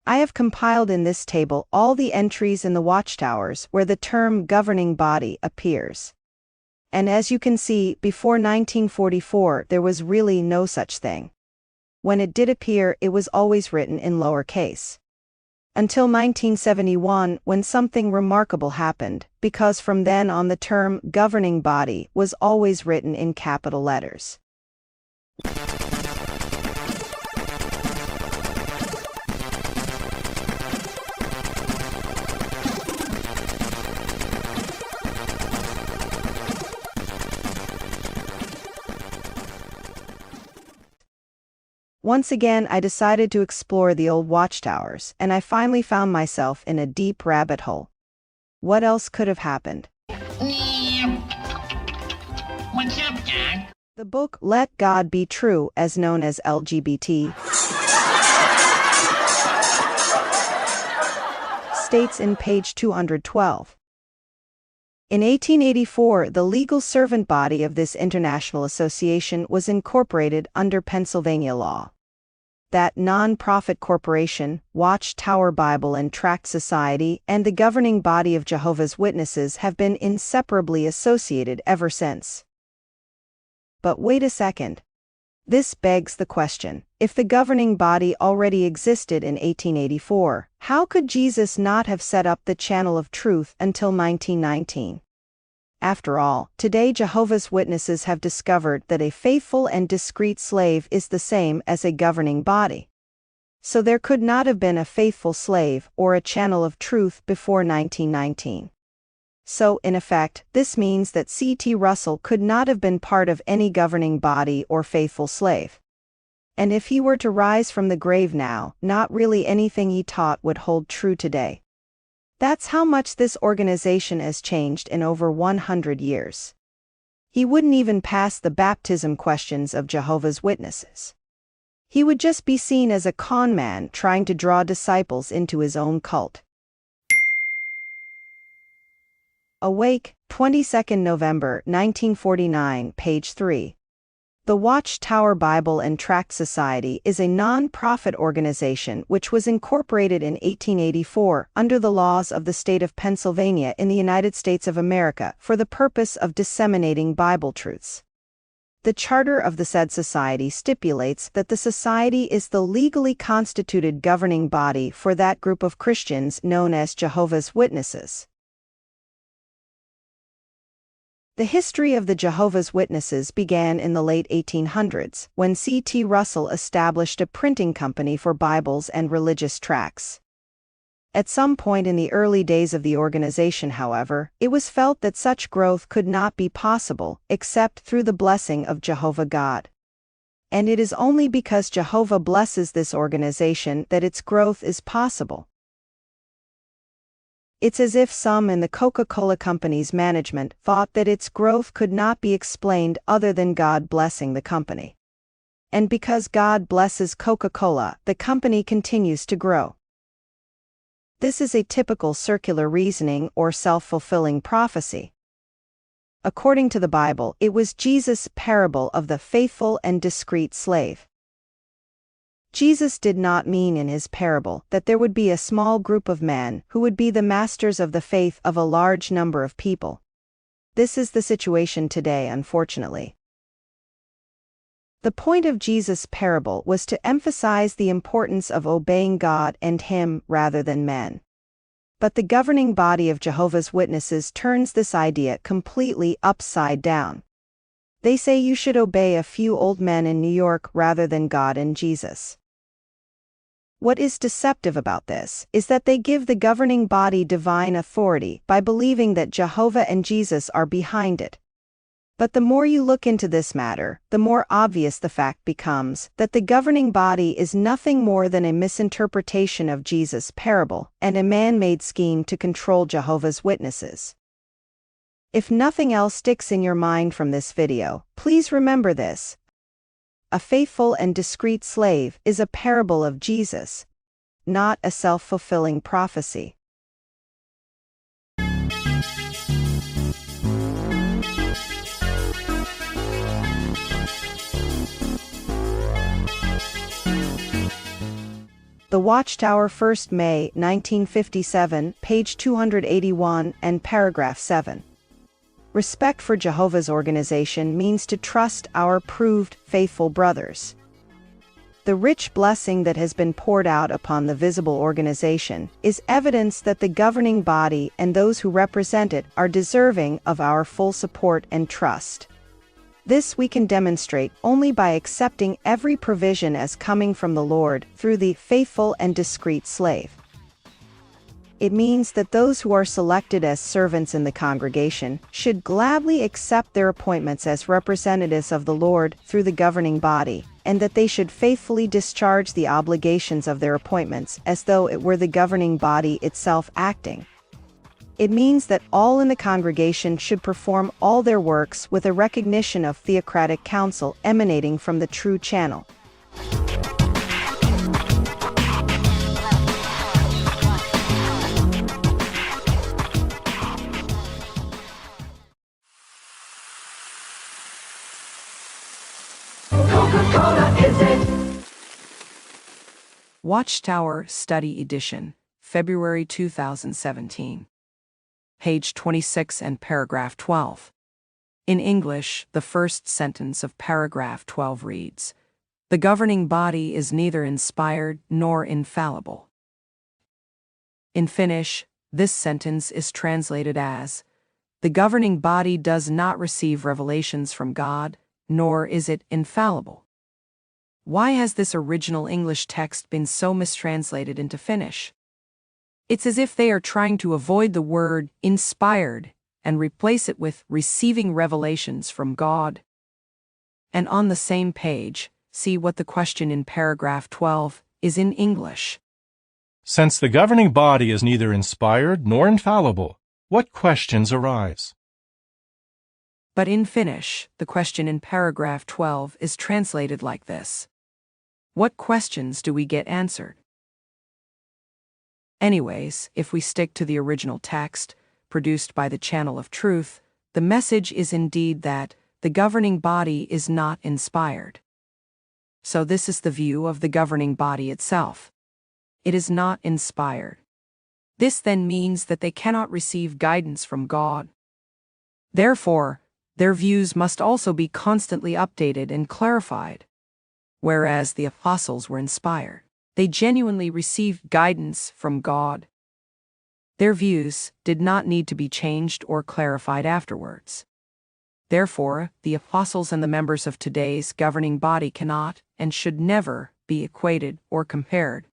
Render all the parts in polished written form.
I have compiled in this table all the entries in the watchtowers where the term governing body appears. And as you can see, before 1944 there was really no such thing. When it did appear, it was always written in lowercase. Until 1971, when something remarkable happened, because from then on the term governing body was always written in capital letters. Once again, I decided to explore the old watchtowers, and I finally found myself in a deep rabbit hole. What else could have happened? What's up, Doc? The book Let God Be True, as known as LGBT, states in page 212. In 1884, the legal servant body of this international association was incorporated under Pennsylvania law. That non-profit corporation, Watchtower Bible and Tract Society, and the governing body of Jehovah's Witnesses have been inseparably associated ever since. But wait a second. This begs the question, if the governing body already existed in 1884, how could Jesus not have set up the channel of truth until 1919? After all, today Jehovah's Witnesses have discovered that a faithful and discreet slave is the same as a governing body. So there could not have been a faithful slave or a channel of truth before 1919. So, in effect, this means that C.T. Russell could not have been part of any governing body or faithful slave. And if he were to rise from the grave now, not really anything he taught would hold true today. That's how much this organization has changed in over 100 years. He wouldn't even pass the baptism questions of Jehovah's Witnesses. He would just be seen as a con man trying to draw disciples into his own cult. Awake, 22nd November 1949, page 3. The Watchtower Bible and Tract Society is a non-profit organization which was incorporated in 1884 under the laws of the state of Pennsylvania in the United States of America for the purpose of disseminating Bible truths. The charter of the said society stipulates that the society is the legally constituted governing body for that group of Christians known as Jehovah's Witnesses. The history of the Jehovah's Witnesses began in the late 1800s, when C.T. Russell established a printing company for Bibles and religious tracts. At some point in the early days of the organization, however, it was felt that such growth could not be possible except through the blessing of Jehovah God. And it is only because Jehovah blesses this organization that its growth is possible. It's as if some in the Coca-Cola Company's management thought that its growth could not be explained other than God blessing the company. And because God blesses Coca-Cola, the company continues to grow. This is a typical circular reasoning or self-fulfilling prophecy. According to the Bible, it was Jesus' parable of the faithful and discreet slave. Jesus did not mean in his parable that there would be a small group of men who would be the masters of the faith of a large number of people. This is the situation today, unfortunately. The point of Jesus' parable was to emphasize the importance of obeying God and Him rather than men. But the governing body of Jehovah's Witnesses turns this idea completely upside down. They say you should obey a few old men in New York rather than God and Jesus. What is deceptive about this is that they give the governing body divine authority by believing that Jehovah and Jesus are behind it. But the more you look into this matter, the more obvious the fact becomes that the governing body is nothing more than a misinterpretation of Jesus' parable and a man-made scheme to control Jehovah's Witnesses. If nothing else sticks in your mind from this video, please remember this. A faithful and discreet slave is a parable of Jesus, not a self-fulfilling prophecy. The Watchtower, 1st May 1957, page 281 and paragraph 7. Respect for Jehovah's organization means to trust our proved faithful brothers. The rich blessing that has been poured out upon the visible organization is evidence that the governing body and those who represent it are deserving of our full support and trust. This we can demonstrate only by accepting every provision as coming from the Lord through the faithful and discreet slave. It means that those who are selected as servants in the congregation should gladly accept their appointments as representatives of the Lord through the governing body, and that they should faithfully discharge the obligations of their appointments as though it were the governing body itself acting. It means that all in the congregation should perform all their works with a recognition of theocratic counsel emanating from the true channel. Watchtower Study Edition, February 2017. Page 26 and paragraph 12. In English, the first sentence of paragraph 12 reads, "The governing body is neither inspired nor infallible." In Finnish, this sentence is translated as, "The governing body does not receive revelations from God, nor is it infallible." Why has this original English text been so mistranslated into Finnish? It's as if they are trying to avoid the word inspired and replace it with receiving revelations from God. And on the same page, see what the question in paragraph 12 is in English. Since the governing body is neither inspired nor infallible, what questions arise? But in Finnish, the question in paragraph 12 is translated like this. What questions do we get answered? Anyways, if we stick to the original text, produced by the Channel of Truth, the message is indeed that the governing body is not inspired. So this is the view of the governing body itself. It is not inspired. This then means that they cannot receive guidance from God. Therefore, their views must also be constantly updated and clarified. Whereas the apostles were inspired, they genuinely received guidance from God. Their views did not need to be changed or clarified afterwards. Therefore, the apostles and the members of today's governing body cannot and should never be equated or compared.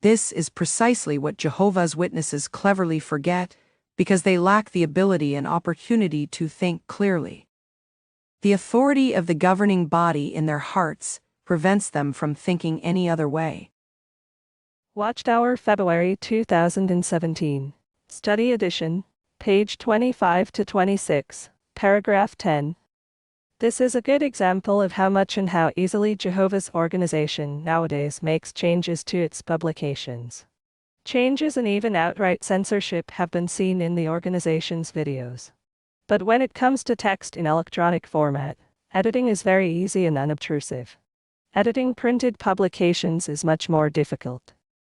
This is precisely what Jehovah's Witnesses cleverly forget because they lack the ability and opportunity to think clearly. The authority of the governing body in their hearts prevents them from thinking any other way. Watchtower, February 2017. Study Edition, page 25 to 26, paragraph 10. This is a good example of how much and how easily Jehovah's organization nowadays makes changes to its publications. Changes and even outright censorship have been seen in the organization's videos. But when it comes to text in electronic format, editing is very easy and unobtrusive. Editing printed publications is much more difficult.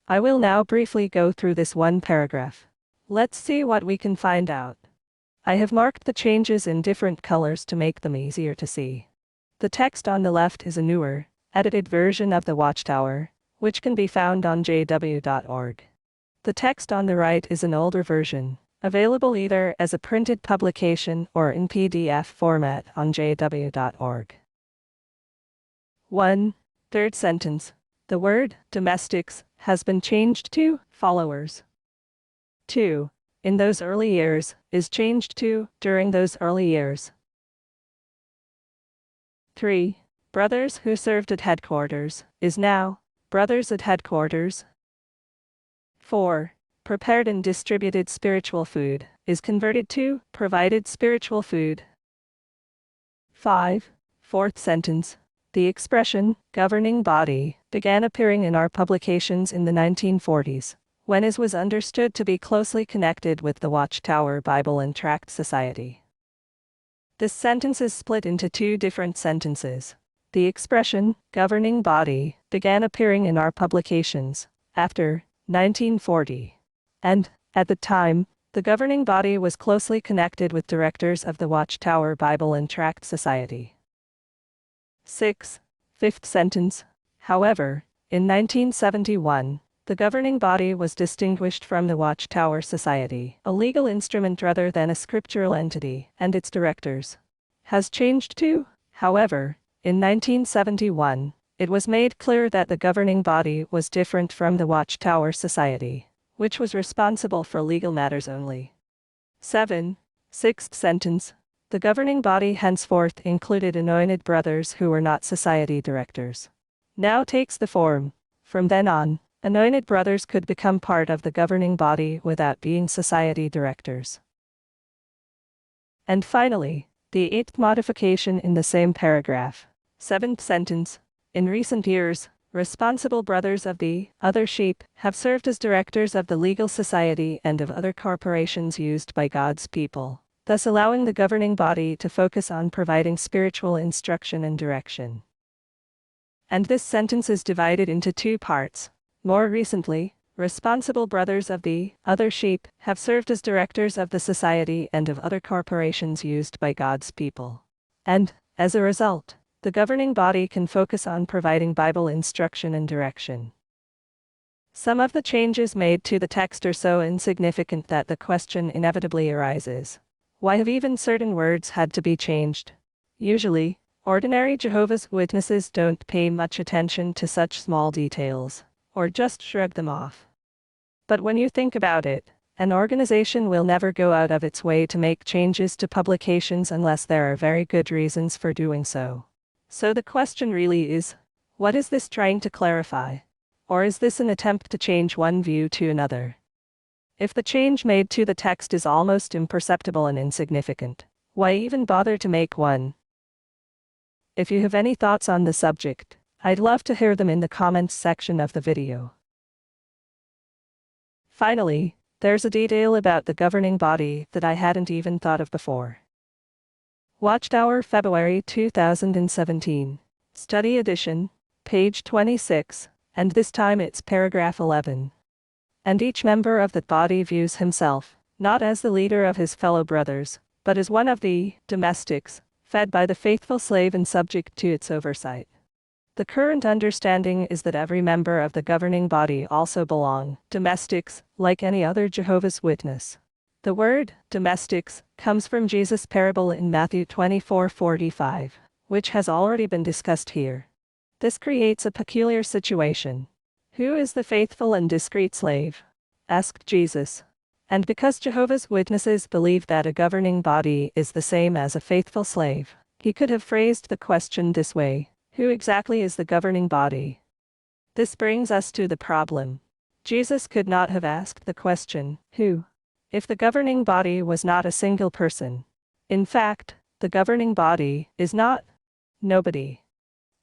I will now briefly go through this one paragraph. Let's see what we can find out. I have marked the changes in different colors to make them easier to see. The text on the left is a newer, edited version of the Watchtower, which can be found on jw.org. The text on the right is an older version, available either as a printed publication or in PDF format on jw.org. 1. Third sentence. The word domestics has been changed to followers. 2. In those early years is changed to during those early years. 3. Brothers who served at headquarters is now brothers at headquarters. 4. Prepared and distributed spiritual food is converted to provided spiritual food. 5. Fourth sentence. The expression governing body began appearing in our publications in the 1940s, when it was understood to be closely connected with the Watchtower Bible and Tract Society. This sentence is split into two different sentences. The expression, governing body, began appearing in our publications after 1940. And, at the time, the governing body was closely connected with directors of the Watchtower Bible and Tract Society. 6. Fifth sentence. However, in 1971, the governing body was distinguished from the Watchtower Society, a legal instrument rather than a scriptural entity, and its directors has changed too. However, in 1971, it was made clear that the governing body was different from the Watchtower Society, which was responsible for legal matters only. 7. Sixth sentence. The governing body henceforth included anointed brothers who were not society directors. Now takes the form. From then on, anointed brothers could become part of the governing body without being society directors. And finally, the eighth modification in the same paragraph. Seventh sentence. In recent years, responsible brothers of the other sheep have served as directors of the legal society and of other corporations used by God's people, thus allowing the governing body to focus on providing spiritual instruction and direction. And this sentence is divided into two parts. More recently, responsible brothers of the other sheep have served as directors of the society and of other corporations used by God's people. And, as a result, the governing body can focus on providing Bible instruction and direction. Some of the changes made to the text are so insignificant that the question inevitably arises: why have even certain words had to be changed? Usually, ordinary Jehovah's Witnesses don't pay much attention to such small details, or just shrug them off. But when you think about it, an organization will never go out of its way to make changes to publications unless there are very good reasons for doing so. So the question really is, what is this trying to clarify? Or is this an attempt to change one view to another? If the change made to the text is almost imperceptible and insignificant, why even bother to make one? If you have any thoughts on the subject, I'd love to hear them in the comments section of the video. Finally, there's a detail about the governing body that I hadn't even thought of before. Watchtower, February 2017. Study edition, page 26, and this time it's paragraph 11. And each member of that body views himself, not as the leader of his fellow brothers, but as one of the domestics, fed by the faithful slave and subject to its oversight. The current understanding is that every member of the governing body also belong domestics, like any other Jehovah's Witness. The word domestics comes from Jesus' parable in Matthew 24:45, which has already been discussed here. This creates a peculiar situation. Who is the faithful and discreet slave? Asked Jesus. And because Jehovah's Witnesses believe that a governing body is the same as a faithful slave, he could have phrased the question this way: who exactly is the governing body? This brings us to the problem. Jesus could not have asked the question, who, if the governing body was not a single person. In fact, the governing body is not nobody.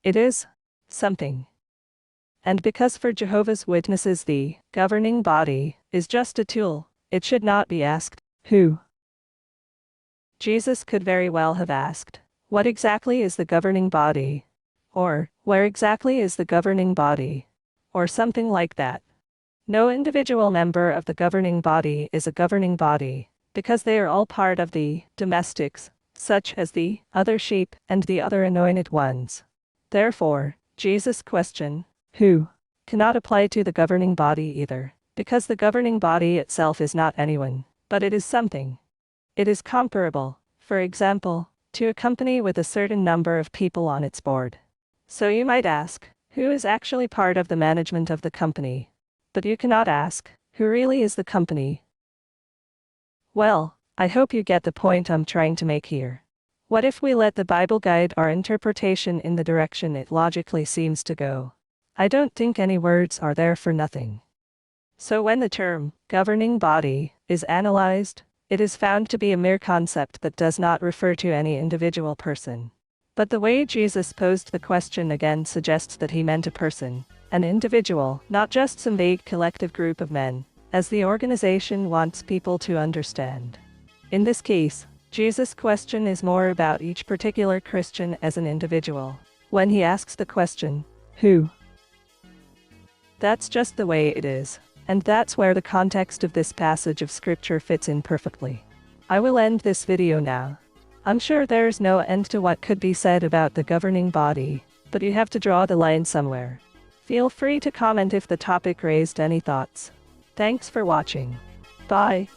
It is something. And because for Jehovah's Witnesses the governing body is just a tool, it should not be asked, who? Jesus could very well have asked, what exactly is the governing body? Or, where exactly is the governing body? Or something like that. No individual member of the governing body is a governing body, because they are all part of the domestics, such as the other sheep and the other anointed ones. Therefore, Jesus' question, who, cannot apply to the governing body either, because the governing body itself is not anyone, but it is something. It is comparable, for example, to a company with a certain number of people on its board. So you might ask, who is actually part of the management of the company? But you cannot ask, who really is the company? Well, I hope you get the point I'm trying to make here. What if we let the Bible guide our interpretation in the direction it logically seems to go? I don't think any words are there for nothing. So when the term, governing body, is analyzed, it is found to be a mere concept that does not refer to any individual person. But the way Jesus posed the question again suggests that he meant a person, an individual, not just some vague collective group of men, as the organization wants people to understand. In this case, Jesus' question is more about each particular Christian as an individual, when he asks the question, who? That's just the way it is, and that's where the context of this passage of scripture fits in perfectly. I will end this video now. I'm sure there's no end to what could be said about the governing body, but you have to draw the line somewhere. Feel free to comment if the topic raised any thoughts. Thanks for watching. Bye.